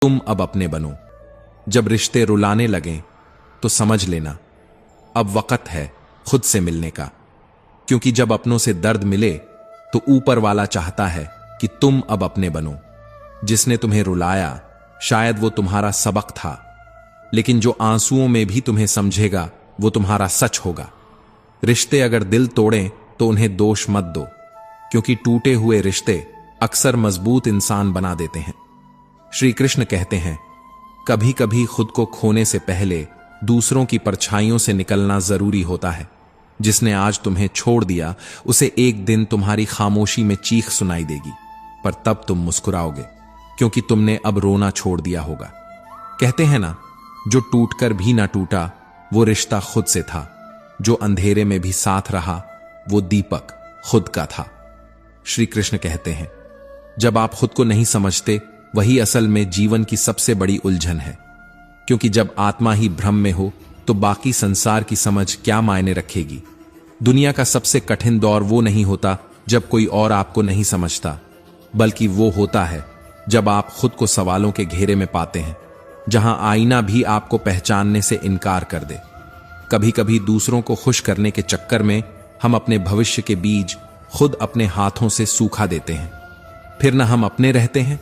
तुम अब अपने बनो। जब रिश्ते रुलाने लगें तो समझ लेना अब वक्त है खुद से मिलने का, क्योंकि जब अपनों से दर्द मिले तो ऊपर वाला चाहता है कि तुम अब अपने बनो। जिसने तुम्हें रुलाया शायद वो तुम्हारा सबक था, लेकिन जो आंसुओं में भी तुम्हें समझेगा वो तुम्हारा सच होगा। रिश्ते अगर दिल तोड़ें तो उन्हें दोष मत दो, क्योंकि टूटे हुए रिश्ते अक्सर मजबूत इंसान बना देते हैं। श्री कृष्ण कहते हैं, कभी कभी खुद को खोने से पहले दूसरों की परछाइयों से निकलना जरूरी होता है। जिसने आज तुम्हें छोड़ दिया उसे एक दिन तुम्हारी खामोशी में चीख सुनाई देगी, पर तब तुम मुस्कुराओगे क्योंकि तुमने अब रोना छोड़ दिया होगा। कहते हैं ना, जो टूटकर भी ना टूटा वो रिश्ता खुद से था। जो अंधेरे में भी साथ रहा वो दीपक खुद का था। श्री कृष्ण कहते हैं, जब आप खुद को नहीं समझते वही असल में जीवन की सबसे बड़ी उलझन है, क्योंकि जब आत्मा ही भ्रम में हो तो बाकी संसार की समझ क्या मायने रखेगी। दुनिया का सबसे कठिन दौर वो नहीं होता जब कोई और आपको नहीं समझता, बल्कि वो होता है जब आप खुद को सवालों के घेरे में पाते हैं, जहां आईना भी आपको पहचानने से इनकार कर दे। कभी कभी दूसरों को खुश करने के चक्कर में हम अपने भविष्य के बीज खुद अपने हाथों से सूखा देते हैं। फिर न हम अपने रहते हैं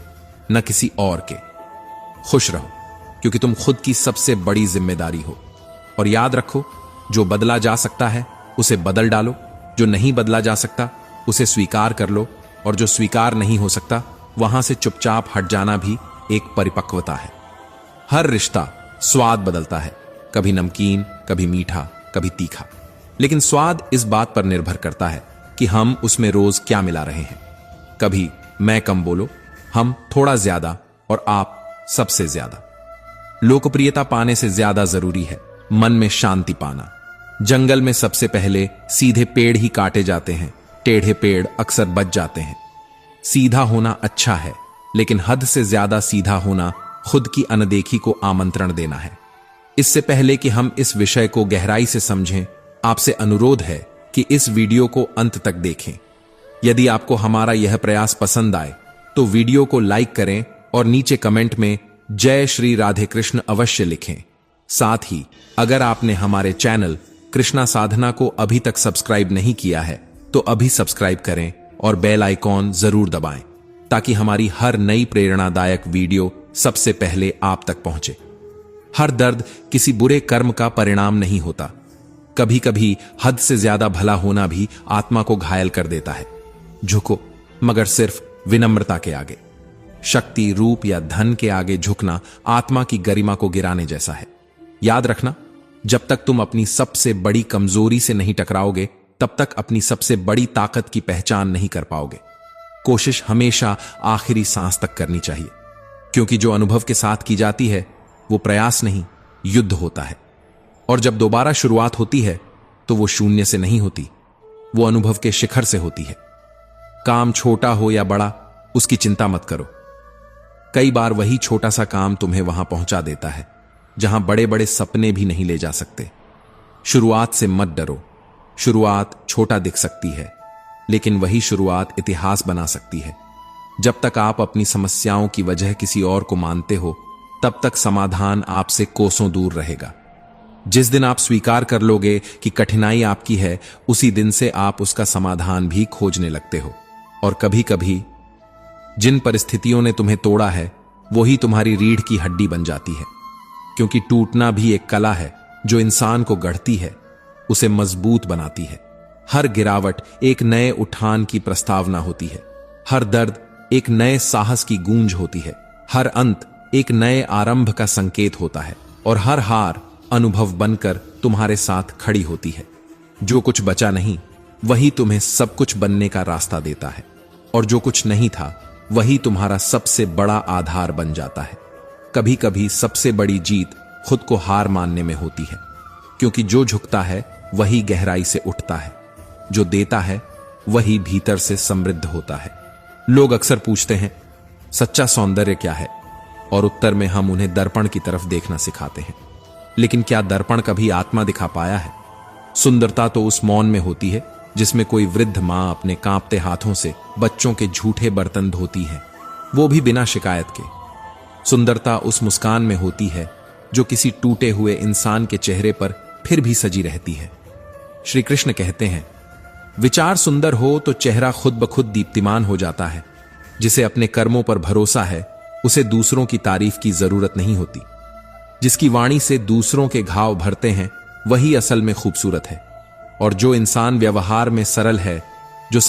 न किसी और के। खुश रहो, क्योंकि तुम खुद की सबसे बड़ी जिम्मेदारी हो। और याद रखो, जो बदला जा सकता है उसे बदल डालो, जो नहीं बदला जा सकता उसे स्वीकार कर लो, और जो स्वीकार नहीं हो सकता वहां से चुपचाप हट जाना भी एक परिपक्वता है। हर रिश्ता स्वाद बदलता है, कभी नमकीन, कभी मीठा, कभी तीखा, लेकिन स्वाद इस बात पर निर्भर करता है कि हम उसमें रोज क्या मिला रहे हैं। कभी मैं कम बोलो, हम थोड़ा ज्यादा, और आप सबसे ज्यादा। लोकप्रियता पाने से ज्यादा जरूरी है मन में शांति पाना। जंगल में सबसे पहले सीधे पेड़ ही काटे जाते हैं, टेढ़े पेड़ अक्सर बच जाते हैं। सीधा होना अच्छा है, लेकिन हद से ज्यादा सीधा होना खुद की अनदेखी को आमंत्रण देना है। इससे पहले कि हम इस विषय को गहराई से समझें, आपसे अनुरोध है कि इस वीडियो को अंत तक देखें। यदि आपको हमारा यह प्रयास पसंद आए तो वीडियो को लाइक करें और नीचे कमेंट में जय श्री राधे कृष्ण अवश्य लिखें। साथ ही अगर आपने हमारे चैनल कृष्णा साधना को अभी तक सब्सक्राइब नहीं किया है तो अभी सब्सक्राइब करें और बेल आइकॉन जरूर दबाएं, ताकि हमारी हर नई प्रेरणादायक वीडियो सबसे पहले आप तक पहुंचे। हर दर्द किसी बुरे कर्म का परिणाम नहीं होता। कभी कभी हद से ज्यादा भला होना भी आत्मा को घायल कर देता है। झुको, मगर सिर्फ विनम्रता के आगे। शक्ति, रूप या धन के आगे झुकना आत्मा की गरिमा को गिराने जैसा है। याद रखना, जब तक तुम अपनी सबसे बड़ी कमजोरी से नहीं टकराओगे तब तक अपनी सबसे बड़ी ताकत की पहचान नहीं कर पाओगे। कोशिश हमेशा आखिरी सांस तक करनी चाहिए, क्योंकि जो अनुभव के साथ की जाती है वो प्रयास नहीं, युद्ध होता है। और जब दोबारा शुरुआत होती है तो वो शून्य से नहीं होती, वो अनुभव के शिखर से होती है। काम छोटा हो या बड़ा, उसकी चिंता मत करो। कई बार वही छोटा सा काम तुम्हें वहां पहुंचा देता है जहां बड़े बड़े सपने भी नहीं ले जा सकते। शुरुआत से मत डरो। शुरुआत छोटा दिख सकती है, लेकिन वही शुरुआत इतिहास बना सकती है। जब तक आप अपनी समस्याओं की वजह किसी और को मानते हो, तब तक समाधान आपसे कोसों दूर रहेगा। जिस दिन आप स्वीकार कर लोगे कि कठिनाई आपकी है, उसी दिन से आप उसका समाधान भी खोजने लगते हो। और कभी कभी जिन परिस्थितियों ने तुम्हें तोड़ा है वही तुम्हारी रीढ़ की हड्डी बन जाती है, क्योंकि टूटना भी एक कला है जो इंसान को गढ़ती है, उसे मजबूत बनाती है। हर गिरावट एक नए उठान की प्रस्तावना होती है। हर दर्द एक नए साहस की गूंज होती है। हर अंत एक नए आरंभ का संकेत होता है, और हर हार अनुभव बनकर तुम्हारे साथ खड़ी होती है। जो कुछ बचा नहीं वही तुम्हें सब कुछ बनने का रास्ता देता है, और जो कुछ नहीं था वही तुम्हारा सबसे बड़ा आधार बन जाता है। कभी कभी सबसे बड़ी जीत खुद को हार मानने में होती है, क्योंकि जो झुकता है वही गहराई से उठता है, जो देता है वही भीतर से समृद्ध होता है। लोग अक्सर पूछते हैं, सच्चा सौंदर्य क्या है? और उत्तर में हम उन्हें दर्पण की तरफ देखना सिखाते हैं। लेकिन क्या दर्पण कभी आत्मा दिखा पाया है? सुंदरता तो उस मौन में होती है जिसमें कोई वृद्ध मां अपने कांपते हाथों से बच्चों के झूठे बर्तन धोती है, वो भी बिना शिकायत के। सुंदरता उस मुस्कान में होती है जो किसी टूटे हुए इंसान के चेहरे पर फिर भी सजी रहती है। श्री कृष्ण कहते हैं, विचार सुंदर हो तो चेहरा खुद ब खुद दीप्तिमान हो जाता है। जिसे अपने कर्मों पर भरोसा है उसे दूसरों की तारीफ की जरूरत नहीं होती। जिसकी वाणी से दूसरों के घाव भरते हैं वही असल में खूबसूरत है। और जो इंसान व्यवहार में सरल है, जो